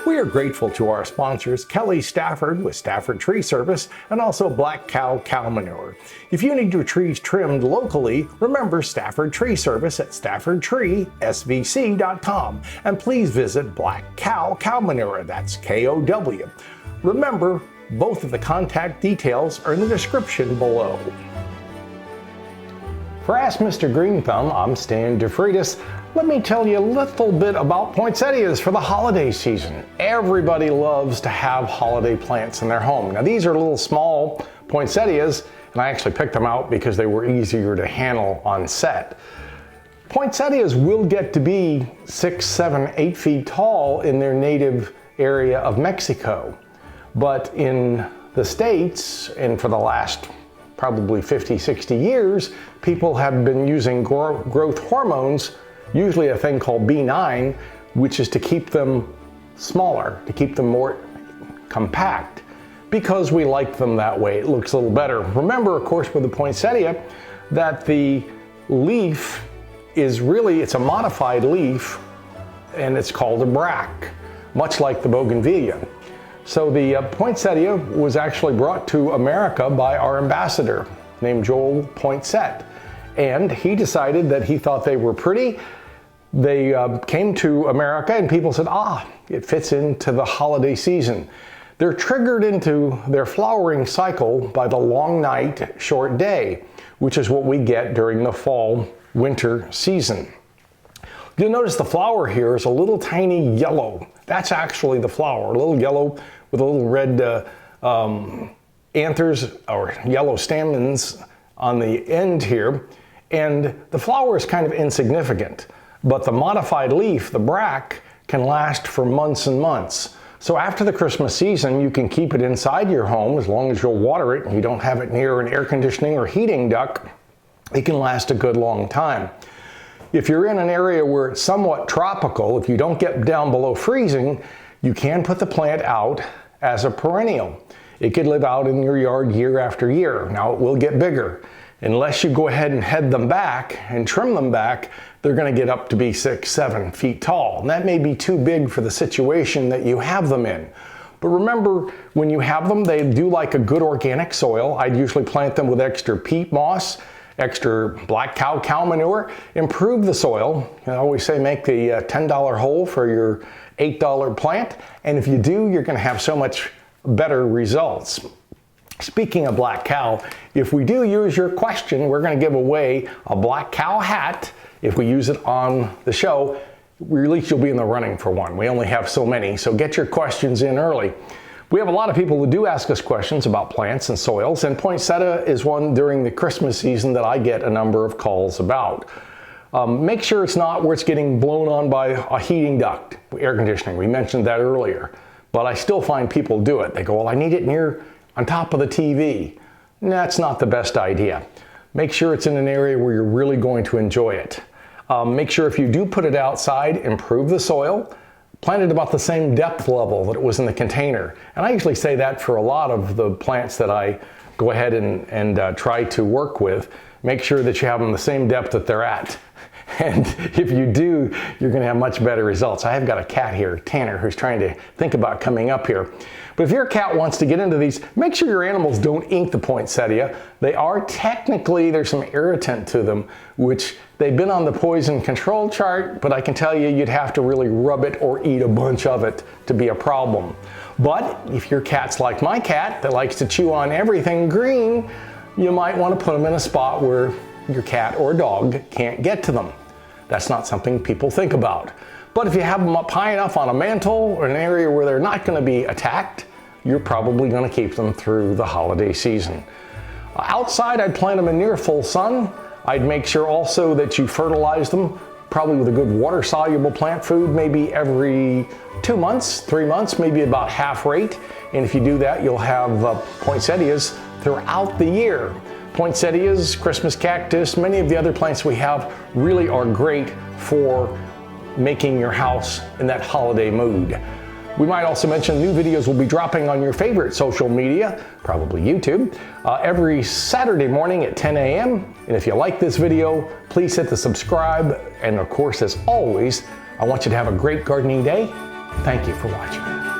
We are grateful to our sponsors, Kelly Stafford with Stafford Tree Service and also Black Cow Cow Manure. If you need your trees trimmed locally, remember Stafford Tree Service at staffordtreesvc.com, and please visit Black Cow Cow Manure, that's K-O-W. Remember, both of the contact details are in the description below. For Ask Mr. Greenthumb, I'm Stan DeFreitas. Let me tell you a little bit about poinsettias for the holiday season. Everybody loves to have holiday plants in their home. Now these are little small poinsettias, and I actually picked them out because they were easier to handle on set. Poinsettias will get to be 6, 7, 8 feet tall in their native area of Mexico. But in the States, and for the last probably 50, 60 years, people have been using growth hormones, usually a thing called B9, which is to keep them smaller, to keep them more compact, because we like them that way. It looks a little better. Remember, of course, with the poinsettia, that the leaf is really, it's a modified leaf, and it's called a bract, much like the bougainvillea. So the poinsettia was actually brought to America by our ambassador named Joel Poinsett. And he decided that he thought they were pretty. They came to America and people said, it fits into the holiday season. They're triggered into their flowering cycle by the long night, short day, which is what we get during the fall, winter season. You'll notice the flower here is a little tiny yellow. That's actually the flower, a little yellow with a little red anthers or yellow stamens on the end here. And the flower is kind of insignificant, but the modified leaf, the bract, can last for months and months. So after the Christmas season, you can keep it inside your home as long as you'll water it and you don't have it near an air conditioning or heating duct. It can last a good long time. If you're in an area where it's somewhat tropical, if you don't get down below freezing, you can put the plant out as a perennial. It could live out in your yard year after year. Now it will get bigger. Unless you go ahead and head them back and trim them back, they're going to get up to be 6, 7 feet tall. And that may be too big for the situation that you have them in. But remember, when you have them, they do like a good organic soil. I'd usually plant them with extra peat moss, extra black cow cow manure, improve the soil. I always say make the $10 hole for your $8 plant. And if you do, you're going to have so much better results. Speaking of black cow, if we do use your question, we're going to give away a black cow hat. If we use it on the show, at least you'll be in the running for one. We only have so many, so get your questions in early. We have a lot of people who do ask us questions about plants and soils, and poinsettia is one during the Christmas season that I get a number of calls about. Make sure it's not where it's getting blown on by a heating duct, air conditioning. We mentioned that earlier, but I still find people do it. They go, well, I need it near on top of the TV. That's not the best idea. Make sure it's in an area where you're really going to enjoy it. Make sure if you do put it outside, improve the soil. Plant it about the same depth level that it was in the container. And I usually say that for a lot of the plants that I go ahead and try to work with. Make sure that you have them the same depth that they're at. And if you do, you're going to have much better results. I have got a cat here, Tanner, who's trying to think about coming up here. But if your cat wants to get into these, make sure your animals don't ink the poinsettia. They are technically, there's some irritant to them, which they've been on the poison control chart, but I can tell you, you'd have to really rub it or eat a bunch of it to be a problem. But if your cat's like my cat that likes to chew on everything green, you might want to put them in a spot where your cat or dog can't get to them. That's not something people think about. But if you have them up high enough on a mantle or an area where they're not going to be attacked, you're probably going to keep them through the holiday season. Outside, I'd plant them in near full sun. I'd make sure also that you fertilize them, probably with a good water-soluble plant food, maybe every 2 months, 3 months, maybe about half rate. And if you do that, you'll have poinsettias throughout the year. Poinsettias, Christmas cactus, many of the other plants we have really are great for making your house in that holiday mood. We might also mention new videos will be dropping on your favorite social media, probably YouTube, every Saturday morning at 10 a.m. And if you like this video, please hit the subscribe. And of course, as always, I want you to have a great gardening day Thank you for watching.